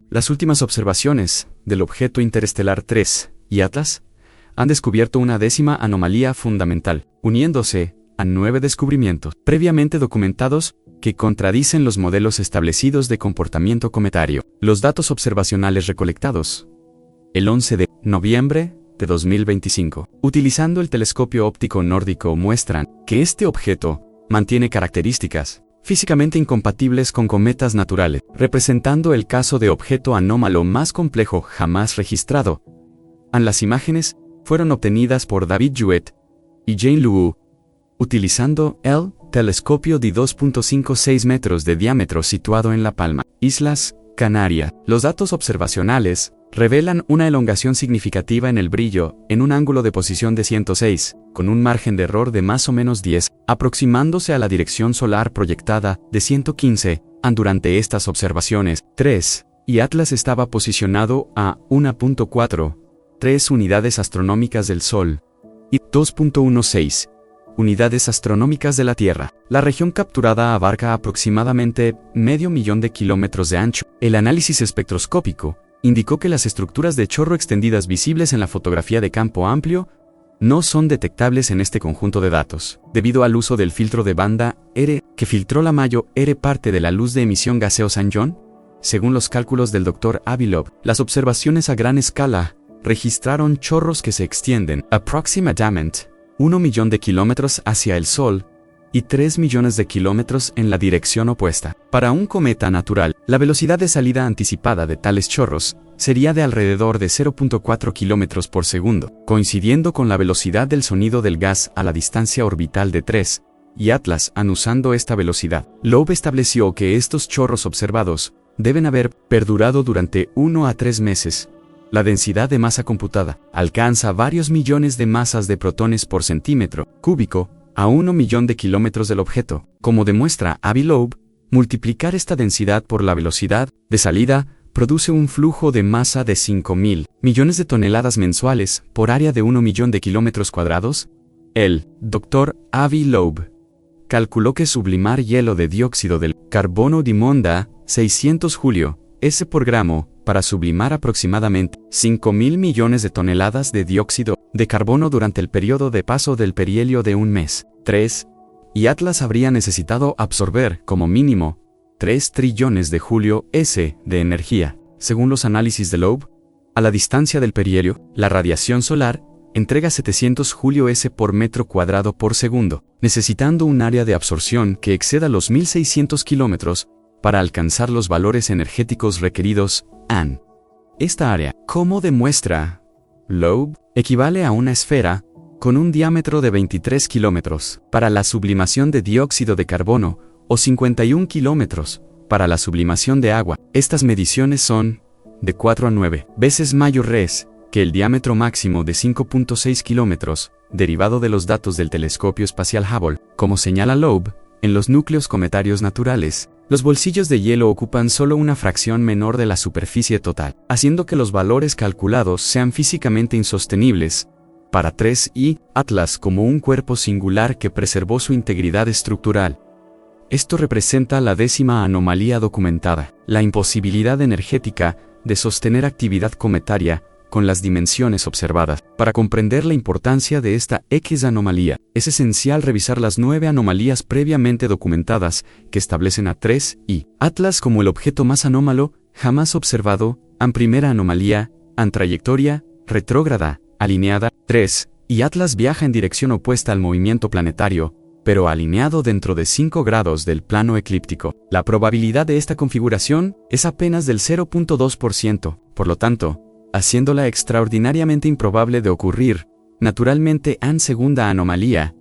Las últimas observaciones del objeto interestelar 3 y Atlas han descubierto una 10ª anomalía fundamental, uniéndose a 9 descubrimientos previamente documentados que contradicen los modelos establecidos de comportamiento cometario. Los datos observacionales recolectados el 11 de noviembre de 2025, utilizando el telescopio óptico nórdico, muestran que este objeto mantiene características físicamente incompatibles con cometas naturales, representando el caso de objeto anómalo más complejo jamás registrado. Las imágenes fueron obtenidas por David Jouet y Jane Luo, utilizando el telescopio de 2.56 metros de diámetro situado en La Palma, Islas Canarias. Los datos observacionales revelan una elongación significativa en el brillo en un ángulo de posición de 106, con un margen de error de más o menos 10, aproximándose a la dirección solar proyectada de 115. Durante estas observaciones, 3 y Atlas estaba posicionado a 1.43 unidades astronómicas del Sol y 2.16 unidades astronómicas de la Tierra. La región capturada abarca aproximadamente medio millón de kilómetros de ancho. El análisis espectroscópico indicó que las estructuras de chorro extendidas visibles en la fotografía de campo amplio no son detectables en este conjunto de datos, debido al uso del filtro de banda R, que filtró la mayor parte de la luz de emisión gaseosa en John. Según los cálculos del Dr. Avi Loeb, las observaciones a gran escala registraron chorros que se extienden aproximadamente 1 millón de kilómetros hacia el Sol y 3 millones de kilómetros en la dirección opuesta. Para un cometa natural, la velocidad de salida anticipada de tales chorros sería de alrededor de 0.4 kilómetros por segundo, coincidiendo con la velocidad del sonido del gas a la distancia orbital de 3 y Atlas. Usando esta velocidad, Loeb estableció que estos chorros observados deben haber perdurado durante 1 a 3 meses. La densidad de masa computada alcanza varios millones de masas de protones por centímetro cúbico a 1 millón de kilómetros del objeto. Como demuestra Avi Loeb, multiplicar esta densidad por la velocidad de salida produce un flujo de masa de 5.000 millones de toneladas mensuales por área de 1 millón de kilómetros cuadrados. El Dr. Avi Loeb calculó que sublimar hielo de dióxido del carbono demanda 600 julio S por gramo para sublimar aproximadamente 5.000 millones de toneladas de dióxido de carbono durante el periodo de paso del perihelio de un mes. 3 y Atlas habría necesitado absorber, como mínimo, 3 trillones de julio S de energía. Según los análisis de Loeb, a la distancia del perihelio, la radiación solar entrega 700 julio S por metro cuadrado por segundo, necesitando un área de absorción que exceda los 1.600 kilómetros para alcanzar los valores energéticos requeridos. Esta área, como demuestra Loeb, equivale a una esfera con un diámetro de 23 kilómetros para la sublimación de dióxido de carbono o 51 kilómetros para la sublimación de agua. Estas mediciones son de 4 a 9 veces mayores que el diámetro máximo de 5.6 kilómetros, derivado de los datos del telescopio espacial Hubble. Como señala Loeb, en los núcleos cometarios naturales, los bolsillos de hielo ocupan solo una fracción menor de la superficie total, haciendo que los valores calculados sean físicamente insostenibles para 3 y Atlas como un cuerpo singular que preservó su integridad estructural. Esto representa la 10ª anomalía documentada, la imposibilidad energética de sostener actividad cometaria con las dimensiones observadas. Para comprender la importancia de esta X anomalía, es esencial revisar las 9 anomalías previamente documentadas que establecen a 3 y Atlas como el objeto más anómalo jamás observado. Primera anomalía, trayectoria retrógrada, alineada. 3 y Atlas viaja en dirección opuesta al movimiento planetario, pero alineado dentro de 5 grados del plano eclíptico. La probabilidad de esta configuración es apenas del 0.2%, por lo tanto, haciéndola extraordinariamente improbable de ocurrir. Naturalmente, segunda anomalía,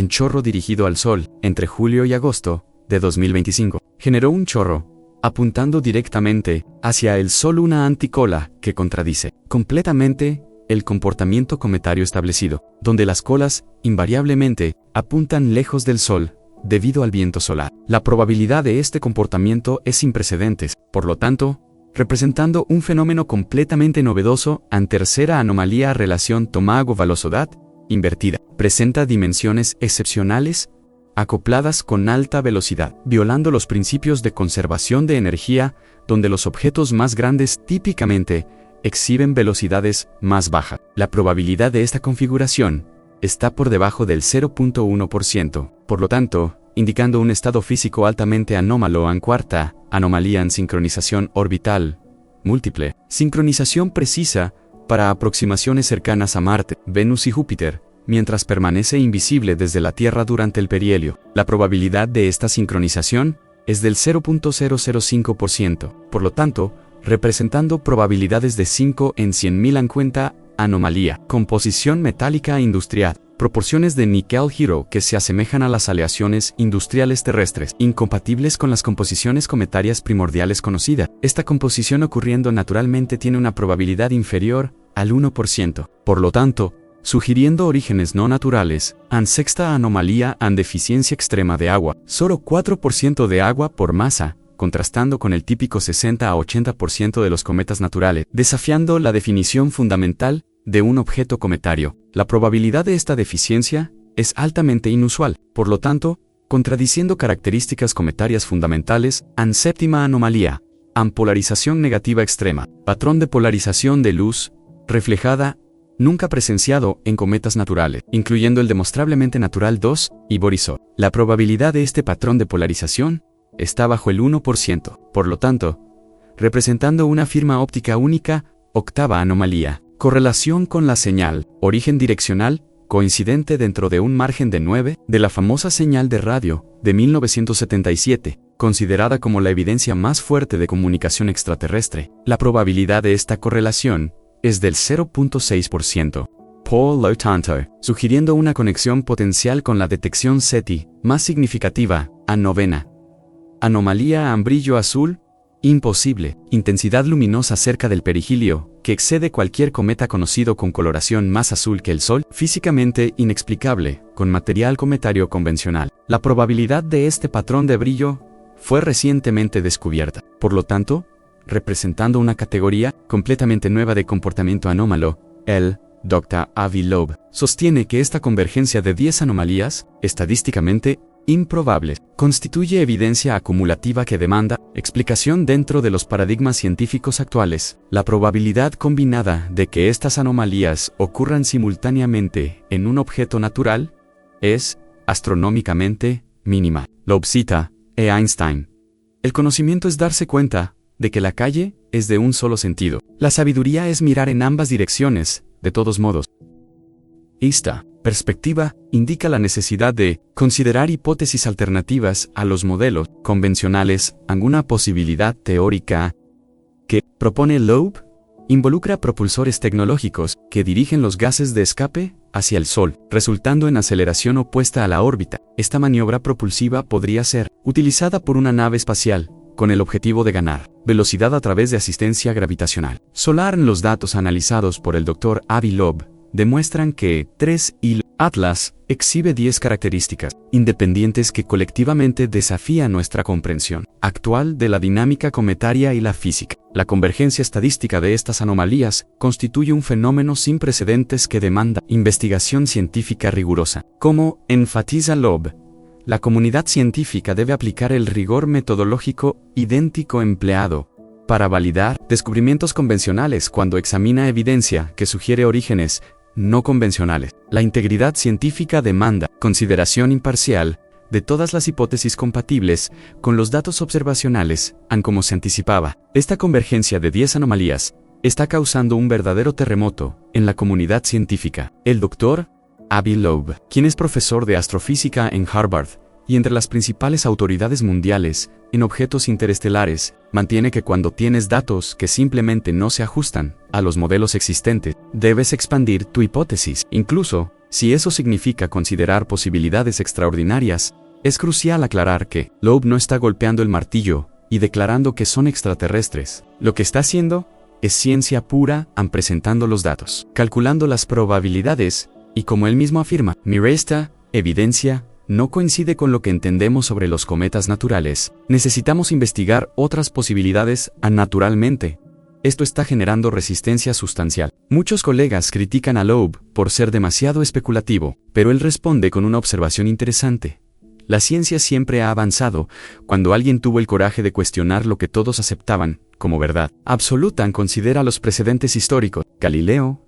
chorro dirigido al Sol, entre julio y agosto de 2025, generó un chorro apuntando directamente hacia el Sol, una anticola que contradice completamente el comportamiento cometario establecido, donde las colas invariablemente apuntan lejos del Sol debido al viento solar. La probabilidad de este comportamiento es sin precedentes, por lo tanto, representando un fenómeno completamente novedoso. Tercera anomalía, relación tomago-velocidad invertida, presenta dimensiones excepcionales acopladas con alta velocidad, violando los principios de conservación de energía, donde los objetos más grandes típicamente exhiben velocidades más bajas. La probabilidad de esta configuración está por debajo del 0.1%, por lo tanto, indicando un estado físico altamente anómalo en cuarta anomalía en sincronización orbital múltiple. Sincronización precisa para aproximaciones cercanas a Marte, Venus y Júpiter, mientras permanece invisible desde la Tierra durante el perihelio. La probabilidad de esta sincronización es del 0.005%, por lo tanto, representando probabilidades de 5 en 100.000 en cuenta anomalía. Composición metálica industrial. Proporciones de níquel-hiro que se asemejan a las aleaciones industriales terrestres, incompatibles con las composiciones cometarias primordiales conocidas. Esta composición ocurriendo naturalmente tiene una probabilidad inferior al 1%. Por lo tanto, sugiriendo orígenes no naturales, en sexta anomalía en deficiencia extrema de agua, solo 4% de agua por masa, contrastando con el típico 60 a 80% de los cometas naturales, desafiando la definición fundamental de un objeto cometario. La probabilidad de esta deficiencia es altamente inusual, por lo tanto, contradiciendo características cometarias fundamentales, en séptima anomalía, en polarización negativa extrema, patrón de polarización de luz, reflejada, nunca presenciado en cometas naturales, incluyendo el demostrablemente natural 2 y Borisov. La probabilidad de este patrón de polarización está bajo el 1%, por lo tanto, representando una firma óptica única, octava anomalía. Correlación con la señal, origen direccional, coincidente dentro de un margen de 9, de la famosa señal de radio, de 1977, considerada como la evidencia más fuerte de comunicación extraterrestre. La probabilidad de esta correlación es del 0.6%. Por lo tanto, sugiriendo una conexión potencial con la detección SETI, más significativa, a novena. Anomalía en brillo azul, imposible, intensidad luminosa cerca del perigilio, que excede cualquier cometa conocido con coloración más azul que el Sol, físicamente inexplicable, con material cometario convencional. La probabilidad de este patrón de brillo fue recientemente descubierta. Por lo tanto, representando una categoría completamente nueva de comportamiento anómalo, el Dr. Avi Loeb sostiene que esta convergencia de 10 anomalías, estadísticamente improbables, constituye evidencia acumulativa que demanda explicación dentro de los paradigmas científicos actuales. La probabilidad combinada de que estas anomalías ocurran simultáneamente en un objeto natural es, astronómicamente, mínima. Loeb cita E. Einstein. El conocimiento es darse cuenta de que la calle es de un solo sentido. La sabiduría es mirar en ambas direcciones, de todos modos. Esta perspectiva indica la necesidad de considerar hipótesis alternativas a los modelos convencionales. Alguna posibilidad teórica que propone Loeb involucra propulsores tecnológicos que dirigen los gases de escape hacia el Sol, resultando en aceleración opuesta a la órbita. Esta maniobra propulsiva podría ser utilizada por una nave espacial con el objetivo de ganar velocidad a través de asistencia gravitacional solar. Los datos analizados por el Dr. Avi Loeb demuestran que 3I Atlas exhibe 10 características independientes que colectivamente desafían nuestra comprensión actual de la dinámica cometaria y la física. La convergencia estadística de estas anomalías constituye un fenómeno sin precedentes que demanda investigación científica rigurosa. Como enfatiza Loeb, la comunidad científica debe aplicar el rigor metodológico idéntico empleado para validar descubrimientos convencionales cuando examina evidencia que sugiere orígenes no convencionales. La integridad científica demanda consideración imparcial de todas las hipótesis compatibles con los datos observacionales, como se anticipaba. Esta convergencia de 10 anomalías está causando un verdadero terremoto en la comunidad científica. El Dr. Avi Loeb, quien es profesor de astrofísica en Harvard y entre las principales autoridades mundiales en objetos interestelares, mantiene que cuando tienes datos que simplemente no se ajustan a los modelos existentes, debes expandir tu hipótesis. Incluso, si eso significa considerar posibilidades extraordinarias, es crucial aclarar que Loeb no está golpeando el martillo y declarando que son extraterrestres. Lo que está haciendo es ciencia pura, presentando los datos, calculando las probabilidades, y como él mismo afirma, esta evidencia no coincide con lo que entendemos sobre los cometas naturales. Necesitamos investigar otras posibilidades naturalmente. Esto está generando resistencia sustancial. Muchos colegas critican a Loeb por ser demasiado especulativo, pero él responde con una observación interesante. La ciencia siempre ha avanzado cuando alguien tuvo el coraje de cuestionar lo que todos aceptaban como verdad absoluta. Considera los precedentes históricos. Galileo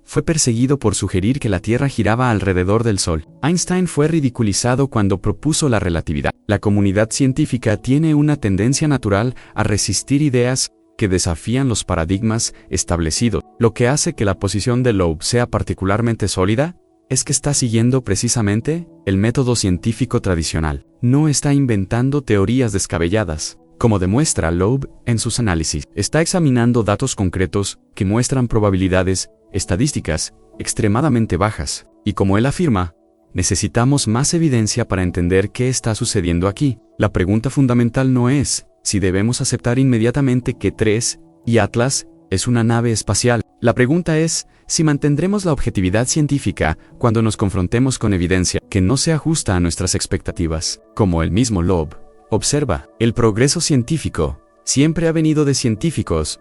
fue perseguido por sugerir que la Tierra giraba alrededor del Sol. Einstein fue ridiculizado cuando propuso la relatividad. La comunidad científica tiene una tendencia natural a resistir ideas que desafían los paradigmas establecidos. Lo que hace que la posición de Loeb sea particularmente sólida es que está siguiendo precisamente el método científico tradicional. No está inventando teorías descabelladas. Como demuestra Loeb en sus análisis, está examinando datos concretos que muestran probabilidades estadísticas extremadamente bajas. Y como él afirma, necesitamos más evidencia para entender qué está sucediendo aquí. La pregunta fundamental no es si debemos aceptar inmediatamente que 3 y Atlas es una nave espacial. La pregunta es si mantendremos la objetividad científica cuando nos confrontemos con evidencia que no se ajusta a nuestras expectativas. Como el mismo Loeb observa, el progreso científico siempre ha venido de científicos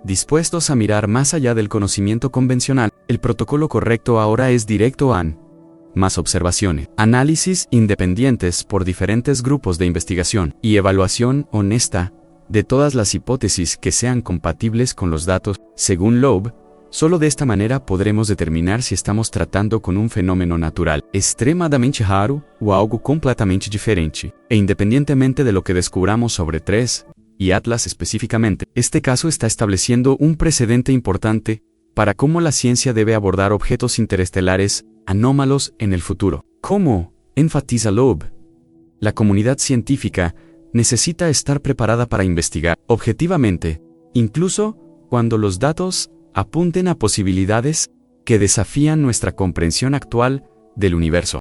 dispuestos a mirar más allá del conocimiento convencional. El protocolo correcto ahora es directo a más observaciones, análisis independientes por diferentes grupos de investigación y evaluación honesta de todas las hipótesis que sean compatibles con los datos. Según Loeb, solo de esta manera podremos determinar si estamos tratando con un fenómeno natural extremadamente raro o algo completamente diferente. E independientemente de lo que descubramos sobre 3 y Atlas específicamente, este caso está estableciendo un precedente importante para cómo la ciencia debe abordar objetos interestelares anómalos en el futuro. Como enfatiza Loeb, la comunidad científica necesita estar preparada para investigar objetivamente, incluso cuando los datos apunten a posibilidades que desafían nuestra comprensión actual del universo.